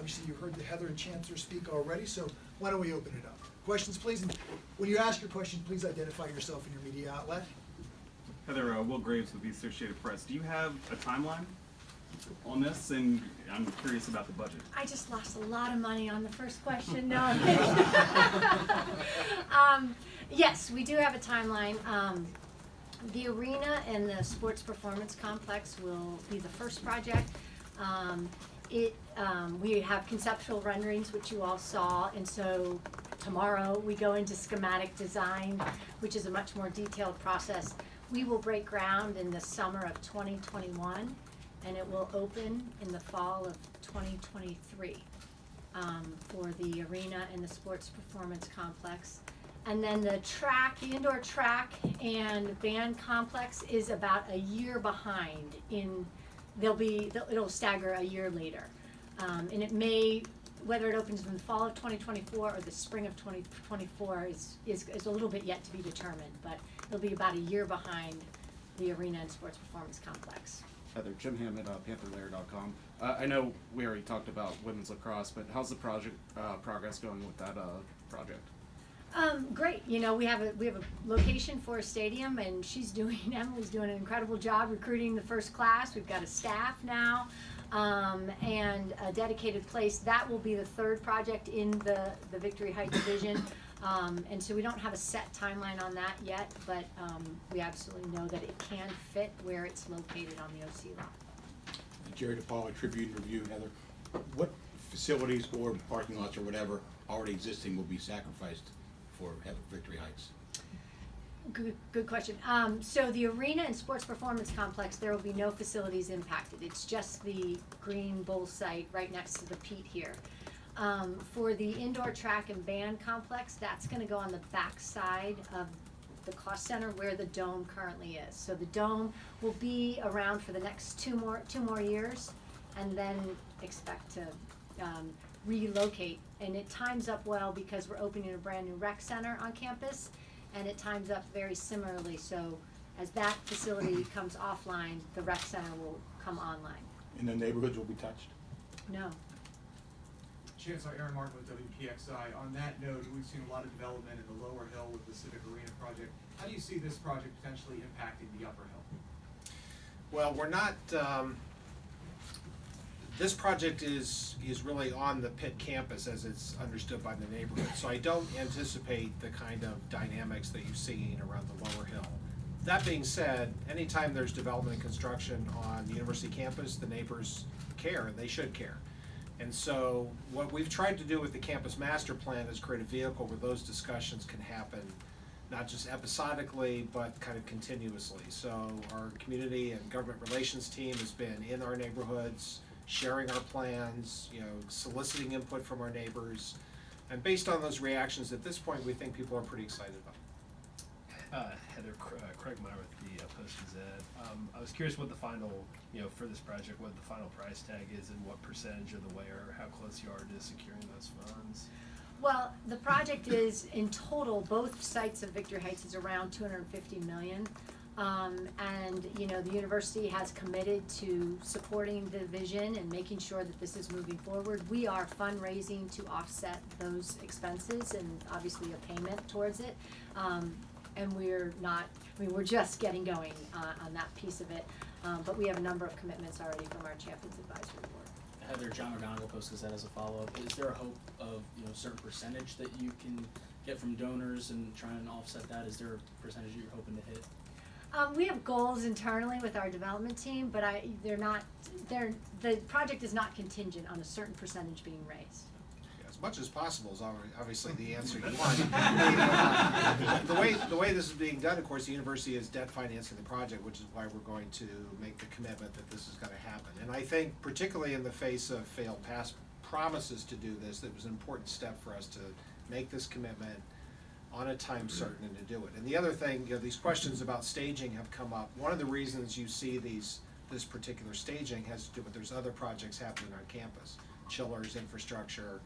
Obviously, you heard the Heather and Chancellor speak already, so why don't we open it up? Questions, please, and when you ask your question, please identify yourself and your media outlet. Heather, Will Graves with the Associated Press. Do you have a timeline on this? And I'm curious about the budget. I just lost a lot of money on the first question. No, I'm kidding. Yes, we do have a timeline. The arena and the sports performance complex will be the first project. We have conceptual renderings, which you all saw, and so tomorrow we go into schematic design, which is a much more detailed process. We will break ground in the summer of 2021, and it will open in the fall of 2023 for the arena and the sports performance complex. And then the indoor track and band complex is about a year behind. It'll stagger a year later. And it may, whether it opens in the fall of 2024 or the spring of 2024 is a little bit yet to be determined, but it'll be about a year behind the arena and sports performance complex. Heather, Jim Hammond, PantherLair.com. I know we already talked about women's lacrosse, but how's the project progress going with that project? Great. You know, we have a location for a stadium, and Emily's doing an incredible job recruiting the first class. We've got a staff now, and a dedicated place. That will be the third project in the Victory Heights division. And so we don't have a set timeline on that yet, but we absolutely know that it can fit where it's located on the OC lot. Jerry DePaul, Tribune Review. Heather, what facilities or parking lots or whatever already existing will be sacrificed for Victory Heights? Good question. So the arena and sports performance complex, there will be no facilities impacted. It's just the green bowl site right next to the Pitt here. For the indoor track and band complex, that's going to go on the back side of the cost center where the dome currently is. So the dome will be around for the next two more years, and then expect to relocate. And it times up well because we're opening a brand new rec center on campus, and it times up very similarly. So as that facility comes offline, the rec center will come online. And the neighborhoods will be touched? No. Chancellor Aaron Martin with WPXI. On that note, we've seen a lot of development in the lower hill with the Civic Arena project. How do you see this project potentially impacting the upper hill? Well, we're not, this project is really on the Pitt campus as it's understood by the neighborhood. So I don't anticipate the kind of dynamics that you've seen around the lower hill. That being said, anytime there's development and construction on the university campus, the neighbors care, and they should care. And so what we've tried to do with the campus master plan is create a vehicle where those discussions can happen, not just episodically, but kind of continuously. So our community and government relations team has been in our neighborhoods, sharing our plans, soliciting input from our neighbors. And based on those reactions, at this point, we think people are pretty excited about it. Heather, Craig Meyer with the Post-Gazette. I was curious what the final, for this project, what the final price tag is and what percentage of the way or how close you are to securing those funds. Well, the project is in total, both sites of Victory Heights is around $250 million. And the university has committed to supporting the vision and making sure that this is moving forward. We are fundraising to offset those expenses and obviously a payment towards it. And we're just getting going on that piece of it. But we have a number of commitments already from our Champions Advisory Board. Heather, John McGonigal, Post-Gazette as a follow-up. Is there a hope of a certain percentage that you can get from donors and try and offset that? Is there a percentage you're hoping to hit? We have goals internally with our development team, but the project is not contingent on a certain percentage being raised. As much as possible is obviously the answer you want. The way this is being done, of course, the university is debt financing the project, which is why we're going to make the commitment that this is going to happen. And I think, particularly in the face of failed past promises to do this, it was an important step for us to make this commitment on a time certain and to do it. And the other thing, these questions about staging have come up. One of the reasons you see this particular staging has to do with there's other projects happening on campus, chillers, infrastructure.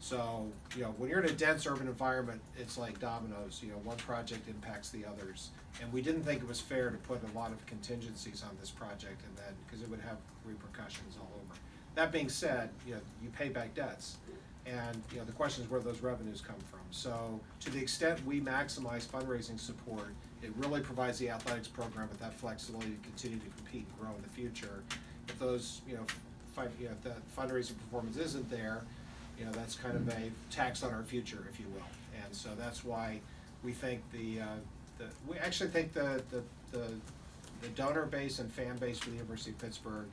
So, when you're in a dense urban environment, it's like dominoes. One project impacts the others. And we didn't think it was fair to put a lot of contingencies on this project, and then because it would have repercussions all over. That being said, you know, you pay back debts. And, you know, the question is where those revenues come from. So to the extent we maximize fundraising support, it really provides the athletics program with that flexibility to continue to compete and grow in the future. If those, you know, if the fundraising performance isn't there, you know, that's kind of a tax on our future, if you will. And so that's why we think we actually think the donor base and fan base for the University of Pittsburgh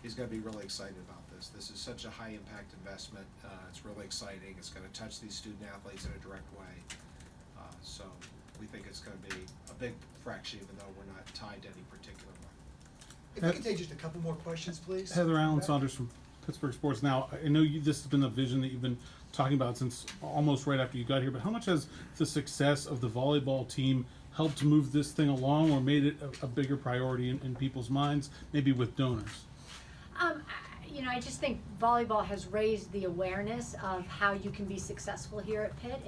is going to be really excited about this. This is such a high impact investment. It's really exciting. It's going to touch these student athletes in a direct way. So we think it's going to be a big fraction, even though we're not tied to any particular one. If we could take just a couple more questions, please. Heather Allen Back. Saunders from Pittsburgh Sports. Now, I know this has been a vision that you've been talking about since almost right after you got here, but how much has the success of the volleyball team helped to move this thing along or made it a bigger priority in people's minds, maybe with donors? You know, I just think volleyball has raised the awareness of how you can be successful here at Pitt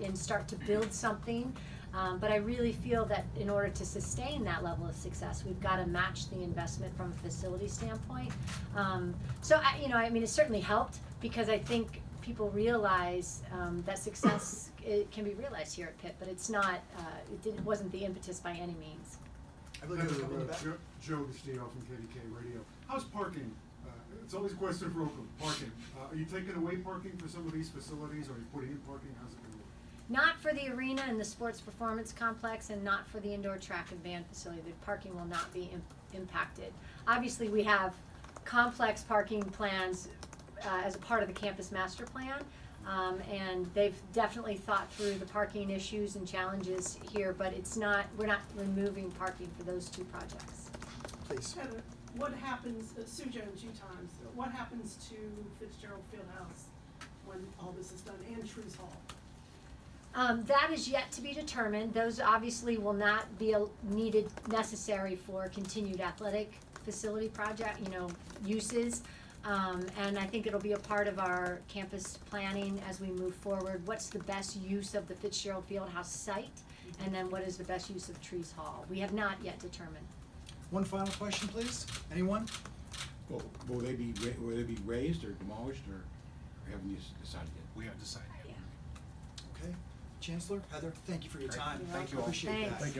and start to build something. But I really feel that in order to sustain that level of success, we've got to match the investment from a facility standpoint. You know, I mean, it certainly helped because I think people realize that success can be realized here at Pitt, but it's not. It wasn't the impetus by any means. I believe there's a couple in the back. Joe Gustino from KDK Radio. How's parking? It's always a question for Oakland, parking. Are you taking away parking for some of these facilities, or are you putting in parking? How's it going to work? Not for the arena and the sports performance complex, and not for the indoor track and band facility. The parking will not be impacted. Obviously, we have complex parking plans as a part of the campus master plan, and they've definitely thought through the parking issues and challenges here, but it's not. We're not removing parking for those two projects. Please. Heather, what happens, Sue Jones, U-Times, what happens to Fitzgerald Fieldhouse when all this is done, and Trees Hall? That is yet to be determined. Those obviously will not be necessary for continued athletic facility project, uses. And I think it'll be a part of our campus planning as we move forward. What's the best use of the Fitzgerald Fieldhouse site? And then what is the best use of Trees Hall? We have not yet determined. One final question, please. Anyone? Well, will they be raised or demolished, or haven't you decided yet? We have decided. Yeah. Okay. Chancellor, Heather, thank you for your time. Thank you all. Appreciate that. Thanks.